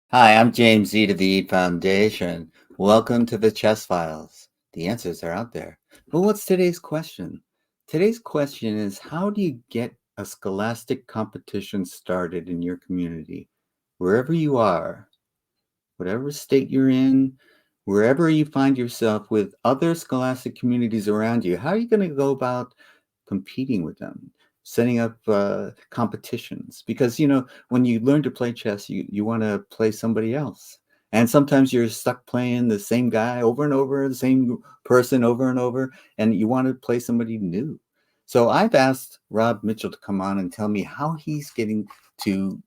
Hi, I'm James E. to the E Foundation. Welcome to the Chess Files. The answers are out there. Well, what's today's question? Today's question is, how do you get a scholastic competition started in your community? Wherever you are, whatever state you're in, wherever you find yourself with other scholastic communities around you, how are you going to go about competing with them, setting up competitions? Because, when you learn to play chess, you want to play somebody else. And sometimes you're stuck playing the same guy over and over, the same person over and over, and you want to play somebody new. So I've asked Rob Mitchell to come on and tell me how he's getting to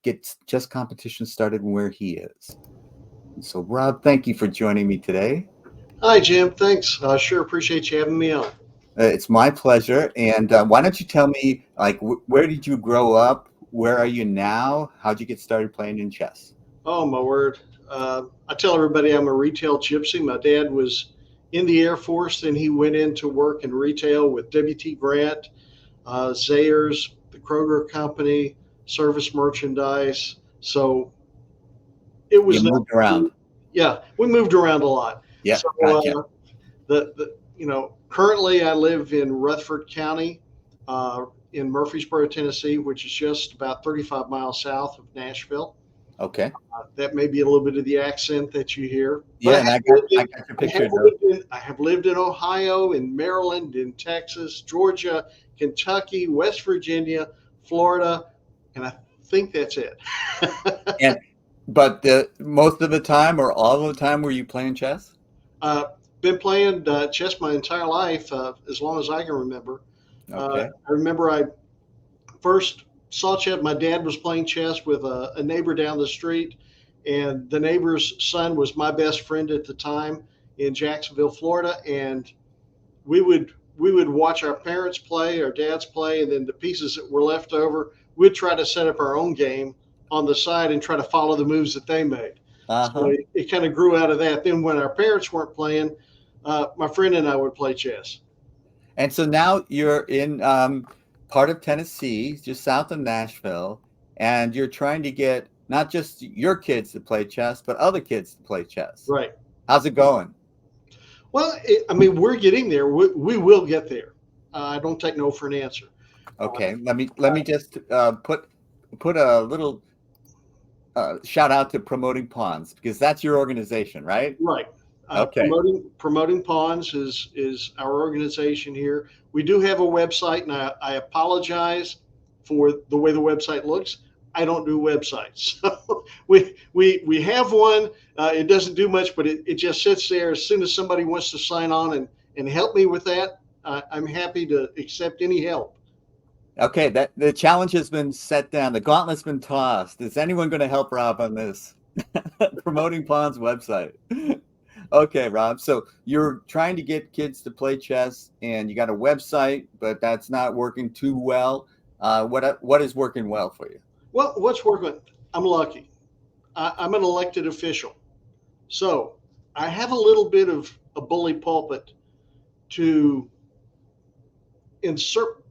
get chess competition started where he is. So Rob, thank you for joining me today. Hi, Jim. Thanks. I sure appreciate you having me on. It's my pleasure. And why don't you tell me, like, where did you grow up? Where are you now? How'd you get started playing in chess? Oh, my word. I tell everybody I'm a retail gypsy. My dad was in the Air Force, then he went into work in retail with W.T. Grant, Zayers, the Kroger Company, Service Merchandise. So it You was moved around. Yeah, we moved around a lot. Yeah, So gotcha. currently I live in Rutherford County, in Murfreesboro, Tennessee, which is just about 35 miles south of Nashville. Okay. That may be a little bit of the accent that you hear. But Yeah, and I got your picture though. I have lived in Ohio, in Maryland, in Texas, Georgia, Kentucky, West Virginia, Florida, and I think that's it. But most of the time or all of the time were you playing chess? Been playing chess my entire life, as long as I can remember. Okay. I remember I first saw chess. My dad was playing chess with a neighbor down the street, and the neighbor's son was my best friend at the time in Jacksonville, Florida. And we would watch our parents play, our dads play, and then the pieces that were left over, we'd try to set up our own game on the side and try to follow the moves that they made. So Uh-huh. it kind of grew out of that. Then when our parents weren't playing, my friend and I would play chess. And so now you're in part of Tennessee, just south of Nashville, and you're trying to get not just your kids to play chess, but other kids to play chess. Right. How's it going? Well, I mean, we're getting there. We will get there. I don't take no for an answer. Okay, let me just put a little shout out to Promoting Pawns, because that's your organization, right? Right. Okay. Promoting Pawns is our organization here. We do have a website, and I apologize for the way the website looks. I don't do websites. So we have one. It doesn't do much, but it just sits there. As soon as somebody wants to sign on and help me with that, I'm happy to accept any help. Okay, that the challenge has been set down. The gauntlet's been tossed. Is anyone going to help Rob on this? Promoting Pawns website. Okay, Rob. So you're trying to get kids to play chess, and you got a website, but that's not working too well. What is working well for you? Well, what's working? I'm lucky. I'm an elected official. So I have a little bit of a bully pulpit to insert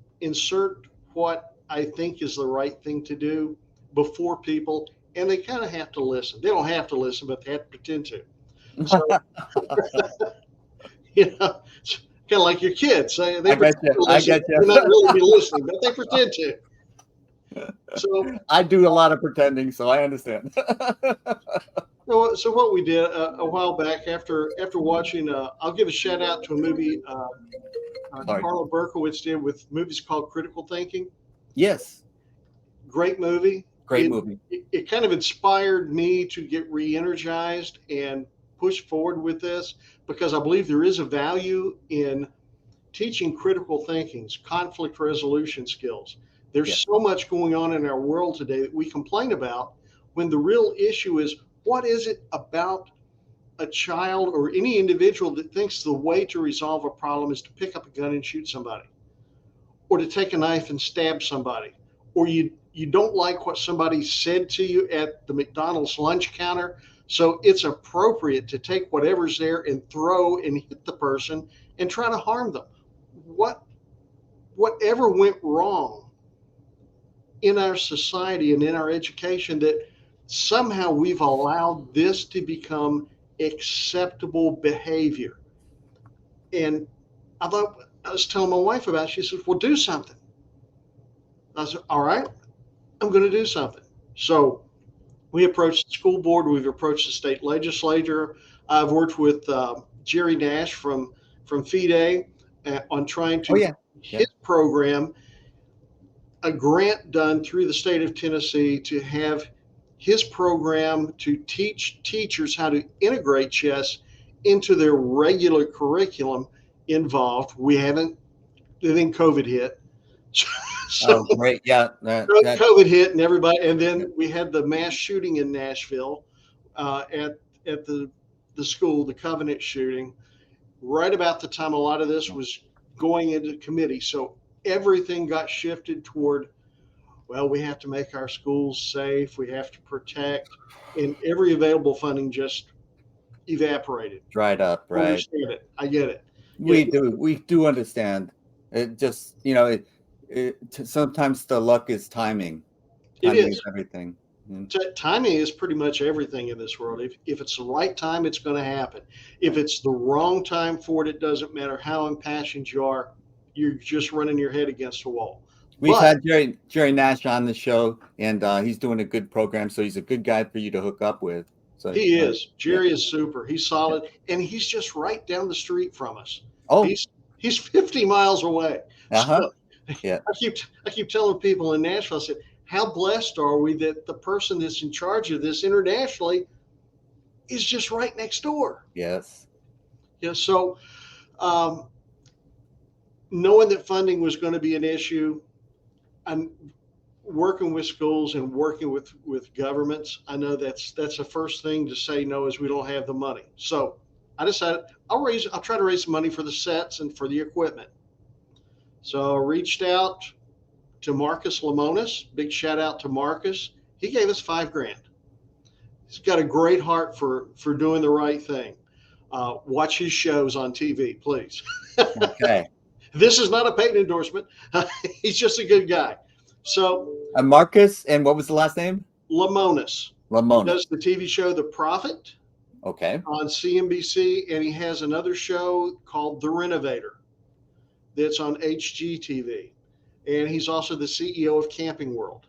what I think is the right thing to do before people, and they kind of have to listen. They don't have to listen, but they have to pretend to. So it's kind of like your kids. They I get pretend you. to I listen, get but you. they're not really be listening, but they pretend to. So I do a lot of pretending, so I understand. so what we did a while back after watching, I'll give a shout out to a movie Sorry. Carla Berkowitz did with movies called Critical Thinking. Yes, Great movie. great movie. It kind of inspired me to get re-energized and push forward with this, because I believe there is a value in teaching critical thinking, conflict resolution skills. There's Yeah. so much going on in our world today that we complain about, when the real issue is, What is it about a child or any individual that thinks the way to resolve a problem is to pick up a gun and shoot somebody, or to take a knife and stab somebody, or you don't like what somebody said to you at the McDonald's lunch counter, so it's appropriate to take whatever's there and throw and hit the person and try to harm them. What whatever went wrong in our society and in our education that somehow we've allowed this to become acceptable behavior? And I was telling my wife about it. She says, "Well, do something." I said, "All right, I'm going to do something." So we approached the school board. We've approached the state legislature. I've worked with Jerry Nash from FIDE on trying Oh to yeah, his yeah. program a grant done through the state of Tennessee to have his program to teach teachers how to integrate chess into their regular curriculum involved. We haven't, then COVID hit. So Oh great, yeah. That COVID hit and everybody, and yeah. then we had the mass shooting in Nashville at the school, the Covenant shooting, right about the time a lot of this was going into committee. So everything got shifted toward, well, we have to make our schools safe, we have to protect, and every available funding just evaporated. Dried up, I right? understand it. I get it. We It, do. We do understand. It just, sometimes the luck is timing. it Timing is is. everything. Mm. Timing is pretty much everything in this world. If it's the right time, it's going to happen. If Right. it's the wrong time for it, it doesn't matter how impassioned you are. You're just running your head against a wall. We've But had Jerry Nash on the show, and he's doing a good program, so he's a good guy for you to hook up with. So, he is. yeah, Jerry is super. He's yeah. solid, and he's just right down the street from us. Oh, He's 50 miles away. So uh-huh. Yeah. I keep telling people in Nashville, I said, how blessed are we that the person that's in charge of this internationally is just right next door? Yes. So um, knowing that funding was going to be an issue, and working with schools and working with governments, I know that's the first thing to say no is we don't have the money. So I decided I'll try to raise some money for the sets and for the equipment. So I reached out to Marcus Lemonis. Big shout out to Marcus. He gave us $5,000. He's got a great heart for doing the right thing. Watch his shows on TV, please. Okay. This is not a paid endorsement. He's just a good guy. So Marcus, and what was the last name? Lemonis. He Lamona. does the TV show The Prophet Okay. on CNBC, and he has another show called The Renovator that's on HGTV. And he's also the CEO of Camping World.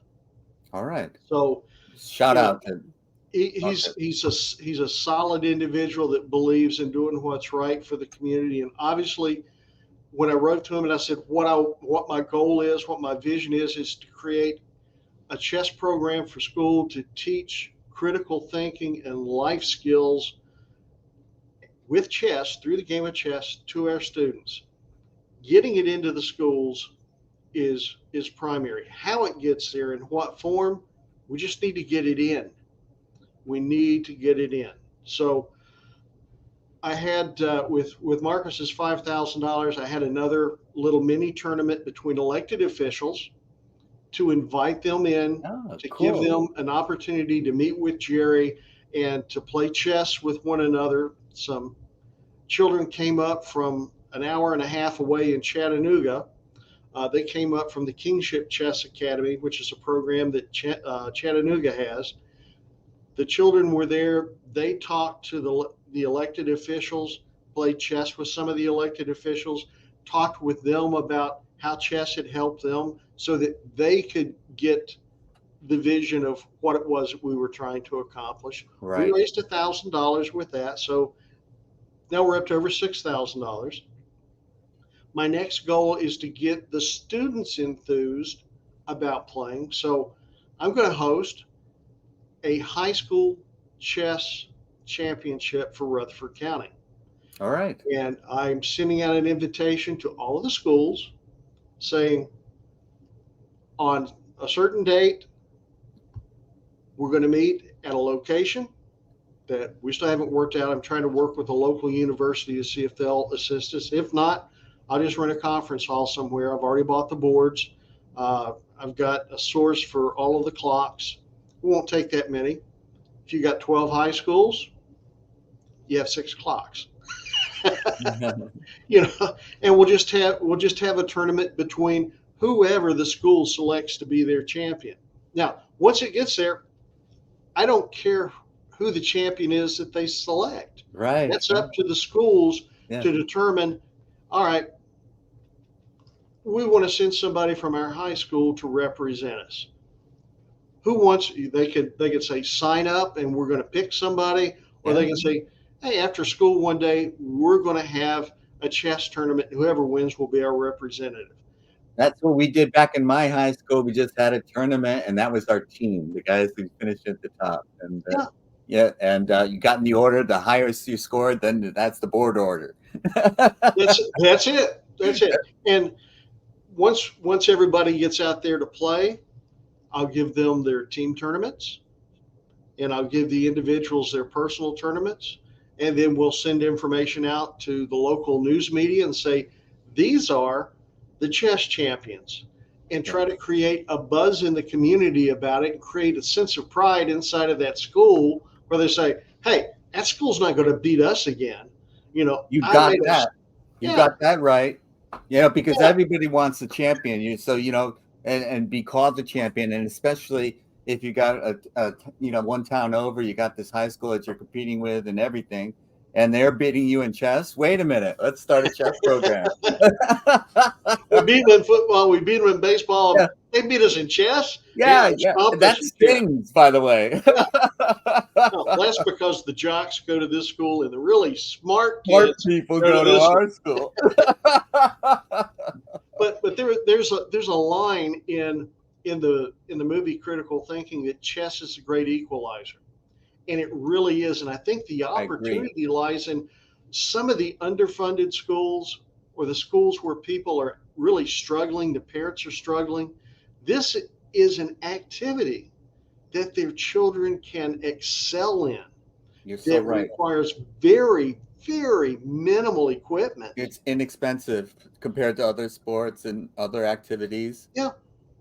All right. So, Shout you know, out to Marcus. he's a solid individual that believes in doing what's right for the community. And obviously, when I wrote to him and I said what my goal is, what my vision is to create a chess program for school to teach critical thinking and life skills with chess through the game of chess to our students. Getting it into the schools is primary. How it gets there in what form, we just need to get it in. We need to get it in. So I had with Marcus's $5,000, I had another little mini tournament between elected officials to invite them in, Oh, to give cool. them an opportunity to meet with Jerry and to play chess with one another. Some children came up from an hour and a half away in Chattanooga. They came up from the Kingship Chess Academy, which is a program that Chattanooga has. The children were there. They talked to the elected officials, played chess with some of the elected officials, talked with them about how chess had helped them so that they could get the vision of what it was that we were trying to accomplish. We Right. raised $1,000 with that. So now we're up to over $6,000. My next goal is to get the students enthused about playing. So I'm going to host a high school chess championship for Rutherford County. All right. And I'm sending out an invitation to all of the schools saying on a certain date, we're going to meet at a location. that we still haven't worked out. I'm trying to work with a local university to see if they'll assist us. If not, I'll just rent a conference hall somewhere. I've already bought the boards. I've got a source for all of the clocks. It won't take that many. If you got 12 high schools, you have 6 clocks. You know, and we'll just have a tournament between whoever the school selects to be their champion. Now, once it gets there, I don't care who the champion is that they select. Right. That's up to the schools Yeah. to determine. All right, we want to send somebody from our high school to represent us. Who wants? They could say sign up and we're going to pick somebody, or Yeah. they can say, hey, after school one day we're going to have a chess tournament. Whoever wins will be our representative. That's what we did back in my high school. We just had a tournament, and that was our team, the guys who finished at the top. And Yeah, yeah, and you got in the order. The highest you scored, then that's the board order. that's it. That's it. And once everybody gets out there to play, I'll give them their team tournaments, and I'll give the individuals their personal tournaments, and then we'll send information out to the local news media and say these are the chess champions, and Yeah. try to create a buzz in the community about it and create a sense of pride inside of that school where they say, hey, that school's not going to beat us again. You I got made us. that. You Yeah, got that right. Because yeah, everybody wants a champion. And be called the champion, and especially if you got one town over, you got this high school that you're competing with and everything, and they're beating you in chess. Wait a minute, let's start a chess program. we beat them in football, we beat them in baseball. Yeah, They beat us in chess. Yeah, yeah, let's yeah. stomp us That in chess. stings, by the way. Yeah. No, that's because the jocks go to this school and the really smart Smart kids people go to go to this school. our school. But there's a line in the movie Critical Thinking that chess is a great equalizer, and it really is. And I think the I agree. opportunity lies in some of the underfunded schools or the schools where people are really struggling, the parents are struggling. This is an activity that their children can excel in You're so that right. requires very, very minimal equipment. It's inexpensive compared to other sports and other activities. Yeah,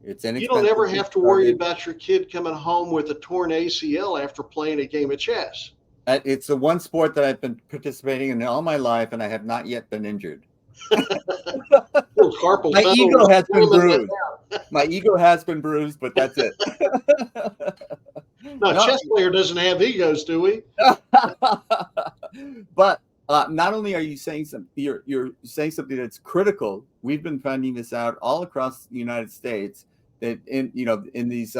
It's you don't ever inexpensive to get have to worry started. about your kid coming home with a torn ACL after playing a game of chess. It's the one sport that I've been participating in all my life, and I have not yet been injured. Little carpal My tunnel ego was has been swimming that bruised. My ego has been bruised, but that's it. No, a No, chess player doesn't have egos, do we? but not only are you saying something, you're saying something that's critical. We've been finding this out all across the United States that in these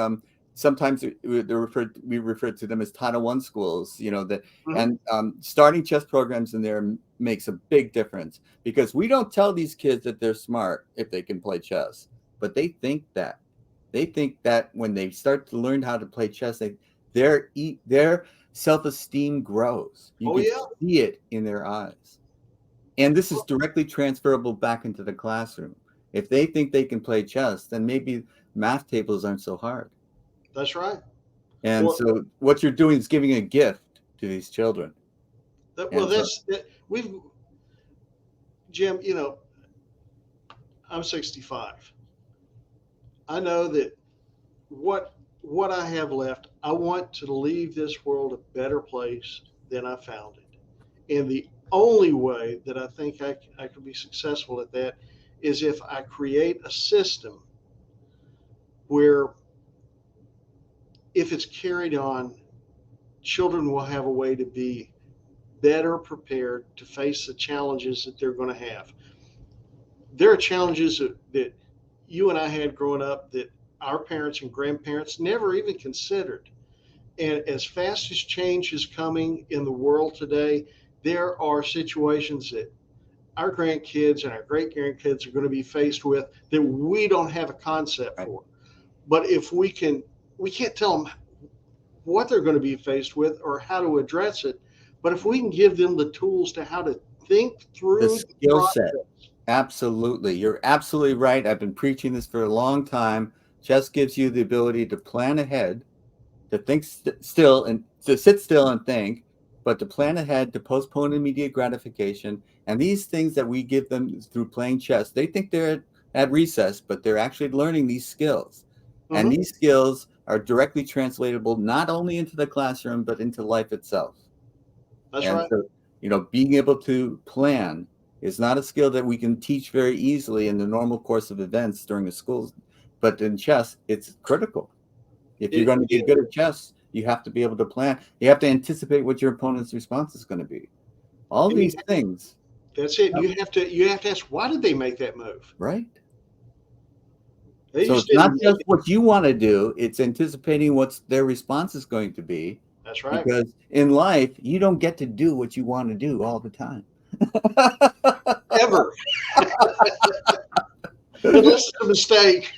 sometimes we refer to them as Title I schools. Mhm. And starting chess programs in there makes a big difference because we don't tell these kids that they're smart if they can play chess, but they think that. They think that when they start to learn how to play chess, their self-esteem grows. You Oh can yeah. see it in their eyes. And this is directly transferable back into the classroom. If they think they can play chess, then maybe math tables aren't so hard. That's right. And Well, so what you're doing is giving a gift to these children. well, And so we've Jim. I'm 65. I know that what I have left. I want to leave this world a better place than I found it. And the only way that I think I could be successful at that is if I create a system where, if it's carried on, children will have a way to be better prepared to face the challenges that they're going to have. There are challenges that you and I had growing up that our parents and grandparents never even considered. And as fast as change is coming in the world today, there are situations that our grandkids and our great grandkids are going to be faced with that we don't have a concept right. for. But if we can't tell them what they're going to be faced with or how to address it. But if we can give them the tools to how to think The through the skill set. process. Absolutely. You're absolutely right. I've been preaching this for a long time. Chess gives you the ability to plan ahead, to think still and to sit still and think, but to plan ahead, to postpone immediate gratification, and these things that we give them through playing chess, they think they're at recess, but they're actually learning these skills. And Hmm. these skills are directly translatable not only into the classroom, but into life itself. That's And right. so, being able to plan is not a skill that we can teach very easily in the normal course of events during the schools. But in chess, it's critical. If you're It, going to be it, good at chess, you have to be able to plan. You have to anticipate what your opponent's response is going to be. All and you, these things, that's it. You have to ask, why did they make that move? right? They So just it's not didn't make just it. what you want to do, it's anticipating what their response is going to be. That's right. Because in life, you don't get to do what you want to do all the time. Ever, unless it's a mistake.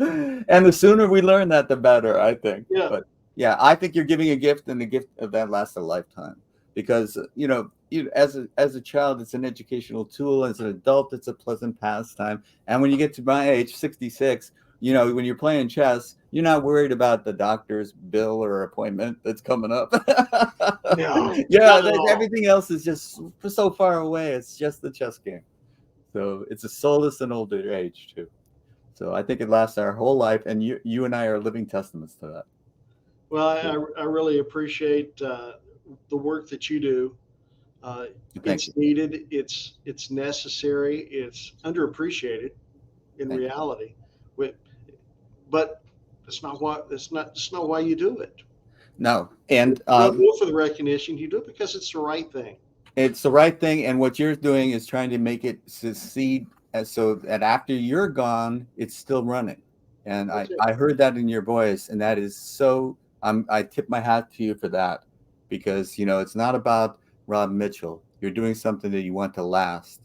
And the sooner we learn that, the better, I think. Yeah. But yeah, I think you're giving a gift, and the gift of that lasts a lifetime. Because as a child, it's an educational tool. As an adult, it's a pleasant pastime. And when you get to my age, 66, when you're playing chess, you're not worried about the doctor's bill or appointment that's coming up. No, Yeah, not at all. everything else is just so far away. It's just the chess game. So it's a solace in older age too. So I think it lasts our whole life, and you and I are living testaments to that. Well, So, I really appreciate the work that you do. Uh, thank it's you, needed. It's necessary. It's underappreciated in thank you. reality. But but that's not why you do it. No, You and don't do it for the recognition. You do it because it's the right thing. it's the right thing. And what you're doing is trying to make it succeed, so that after you're gone, it's still running. And I That's it. I heard that in your voice, and that is so. I tip my hat to you for that, because it's not about Rob Mitchell. You're doing something that you want to last,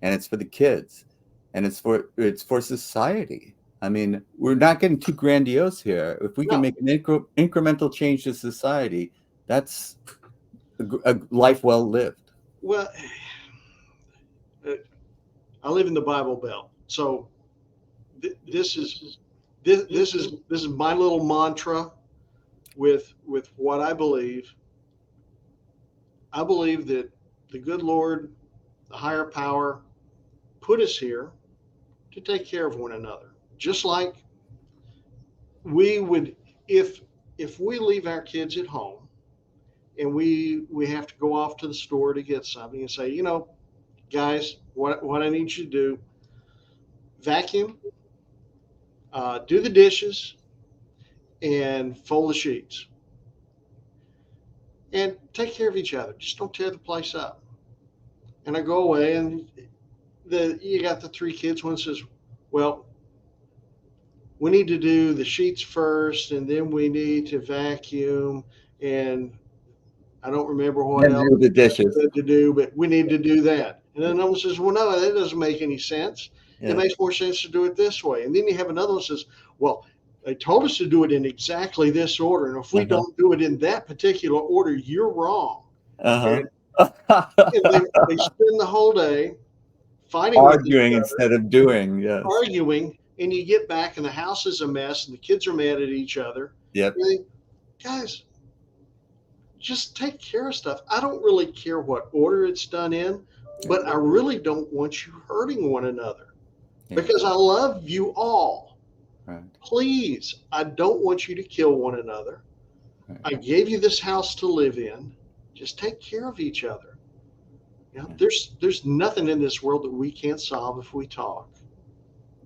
and it's for the kids, and it's for society. I mean, we're not getting too grandiose here. If we can No. make an incremental change to society, that's a life well lived. Well, uh, I live in the Bible Belt, so this is this is my little mantra with what I believe. I believe that the good Lord, the higher power, put us here to take care of one another. Just like we would, if we leave our kids at home and we have to go off to the store to get something and say, guys, what I need you to do: vacuum, do the dishes, and fold the sheets, and take care of each other. Just don't tear the place up. And I go away, and you got the three kids. One says, "Well, we need to do the sheets first, and then we need to vacuum, and I don't remember what Then else do the dishes. to do, but we need to do that." And then another one says, "Well, no, that doesn't make any sense. It Yeah. makes more sense to do it this way." And then you have another one says, "Well, they told us to do it in exactly this order, and if we Uh-huh. don't do it in that particular order, you're wrong." And, Uh-huh. and they spend the whole day fighting with each Arguing other, instead of doing. Yes. arguing, and you get back, and the house is a mess, and the kids are mad at each other. Yep. You think, guys, just take care of stuff. I don't really care what order it's done in, Yeah. but I really don't want you hurting one another Yeah. because I love you all. Right. Please, I don't want you to kill one another. Right. I gave you this house to live in. Just take care of each other. Yeah. There's nothing in this world that we can't solve if we talk.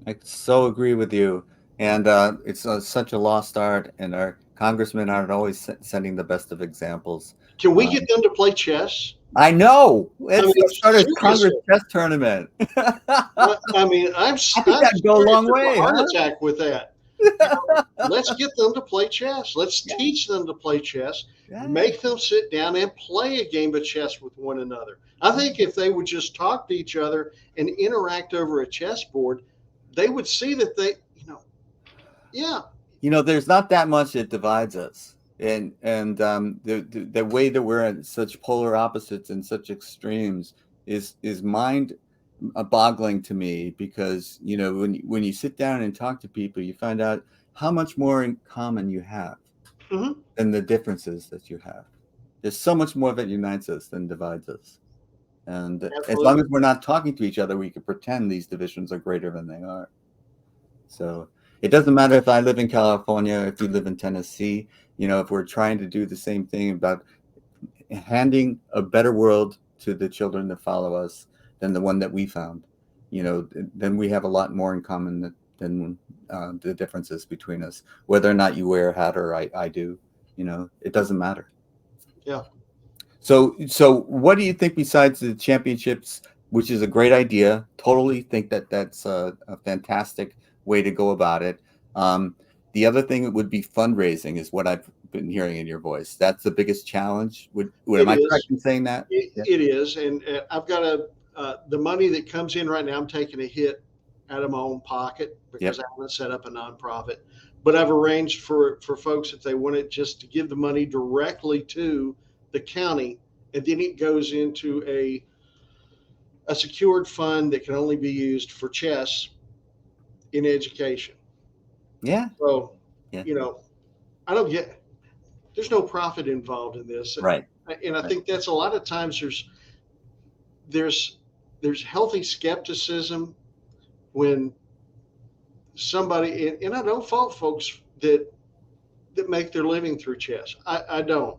I so agree with you. And it's such a lost art, and our congressmen aren't always sending the best of examples. Can we get Um, them to play chess? I know. I mean, Let's start a Congress seriously. chess tournament. I mean, I think I'm that'd go a serious long as a way, heart huh? attack with that. Let's get them to play chess. Let's Yeah, teach them to play chess. yeah, Make them sit down and play a game of chess with one another. I think if they would just talk to each other and interact over a chessboard, they would see that yeah, there's not that much that divides us, and the way that we're at such polar opposites and such extremes is mind boggling to me, because when you sit down and talk to people, you find out how much more in common you have. Hmm. than the differences that you have. There's so much more that unites us than divides us. And as long Absolutely. as we're not talking to each other, we can pretend these divisions are greater than they are. So it doesn't matter if I live in California, if you live in Tennessee, if we're trying to do the same thing about handing a better world to the children that follow us than the one that we found, then we have a lot more in common than the differences between us. Whether or not you wear a hat or I do, it doesn't matter. Yeah. So what do you think besides the championships, which is a great idea? Totally think that that's a fantastic way to go about it. Um, the other thing would be fundraising, is what I've been hearing in your voice. That's the biggest challenge. Am It I correct is. in saying that? Yeah. It is, and I've got the money that comes in right now. I'm taking a hit out of my own pocket because Yep. I haven't set up a nonprofit. But I've arranged for folks, if they want it, just to give the money directly to the county, and then it goes into a secured fund that can only be used for chess in education. Yeah. So, Yeah. you know, I don't get. There's no profit involved in this, Right. and I Right. think that's a lot of times there's there's healthy skepticism when somebody, and I don't fault folks that make their living through chess. I don't.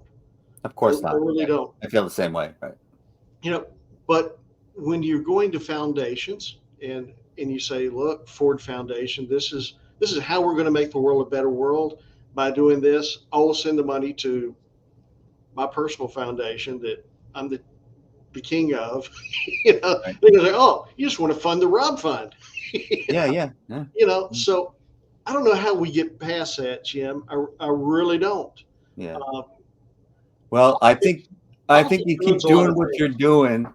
Of I course not. really Yeah. don't. I feel the same way. Right. You know, but when you're going to foundations and you say, look, Ford Foundation, this is how we're going to make the world a better world by doing this. I will send the money to my personal foundation that I'm the king of. Right. They're going to say, oh, you just want to fund the Rob Fund. Yeah. Yeah. Yeah. So I don't know how we get past that, Jim. I really don't. Yeah. Uh, Well, I think Politics you ruins keep a lot doing of what you're things. doing,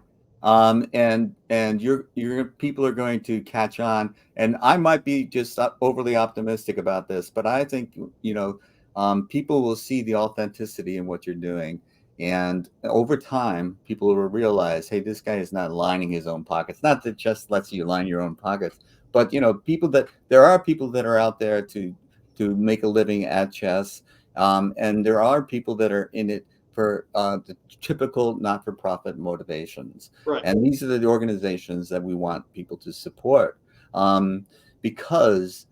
and your people are going to catch on. And I might be just overly optimistic about this, but I think people will see the authenticity in what you're doing, and over time, people will realize, hey, this guy is not lining his own pockets. Not that just lets you line your own pockets, but there are people that are out there to make a living at chess, and there are people that are in it for the typical not-for-profit motivations. Right. And these are the organizations that we want people to support, because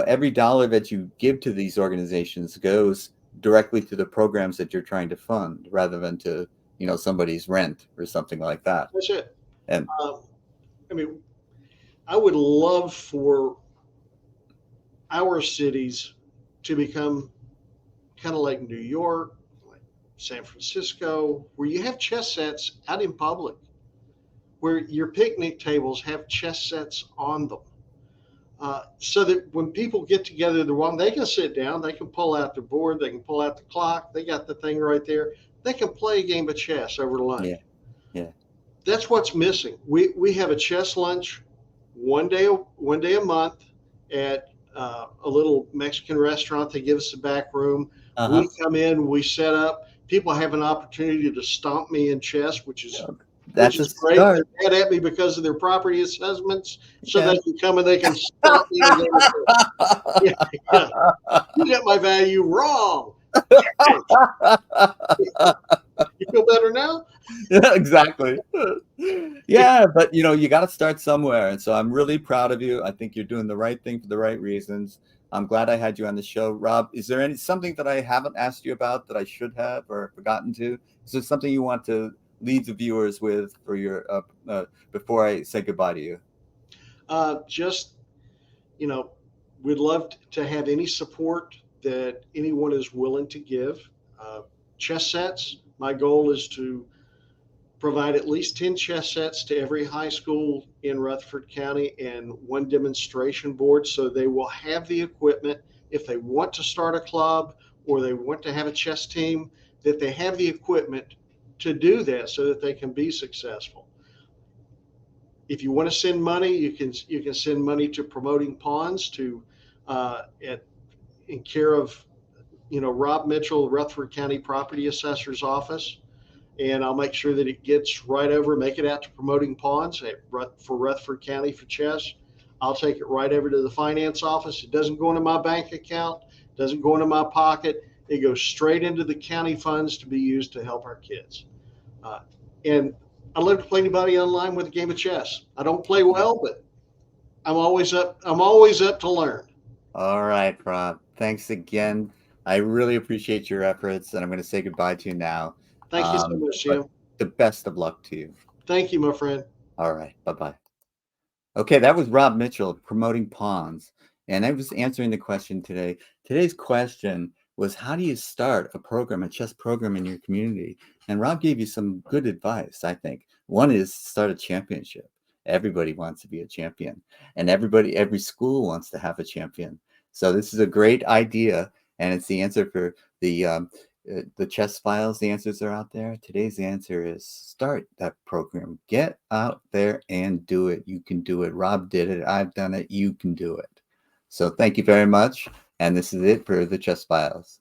every dollar that you give to these organizations goes directly to the programs that you're trying to fund, rather than to somebody's rent or something like that. That's it. And Um, I mean, I would love for our cities to become kind of like New York, like San Francisco, where you have chess sets out in public, where your picnic tables have chess sets on them. So that when people get together, they can sit down, they can pull out their board, they can pull out the clock, they got the thing right there. They can play a game of chess over lunch. yeah, yeah, That's what's missing. We have a chess lunch one day a month at a little Mexican restaurant. They give us a back room. uh-huh. We come in, we set up. People have an opportunity to stomp me in chess, which is So which that's a is great. start. They're mad at me because of their property assessments, so Yeah. they can come and they can stomp me in a game of chess. Yeah, yeah. You got my value wrong. You feel better now? Yeah, exactly. Yeah, but you got to start somewhere. And so I'm really proud of you. I think you're doing the right thing for the right reasons. I'm glad I had you on the show. Rob, is there something that I haven't asked you about that I should have or forgotten to? Is there something you want to leave the viewers with for your before I say goodbye to you? Just you know, we'd love to have any support that anyone is willing to give. Uh, Chess sets. My goal is to provide at least 10 chess sets to every high school in Rutherford County and one demonstration board, so they will have the equipment if they want to start a club or they want to have a chess team, that they have the equipment to do that so that they can be successful. If you want to send money, you can send money to Promoting Pawns to at in care of Rob Mitchell, Rutherford County Property Assessor's Office, and I'll make sure that it gets right over, make it out to Promoting Pawns for Rutherford County for chess. I'll take it right over to the finance office. It doesn't go into my bank account, doesn't go into my pocket. It goes straight into the county funds to be used to help our kids. Uh, and I love to play anybody online with a game of chess. I don't play well, but I'm always up. I'm always up to learn. All right, Rob. Thanks again. I really appreciate your efforts, and I'm going to say goodbye to you now. Thank you so much, But Jim. the best of luck to you. Thank you, my friend. All right. Bye-bye. Okay, that was Rob Mitchell promoting pawns. And I was answering the question today. Today's question was, how do you start a program, a chess program in your community? And Rob gave you some good advice, I think. One is start a championship. Everybody wants to be a champion, and every school wants to have a champion. So this is a great idea, and it's the answer for the chess files. The answers are out there. Today's answer is start that program. Get out there and do it. You can do it. Rob did it. I've done it. You can do it. So thank you very much. And this is it for the chess files.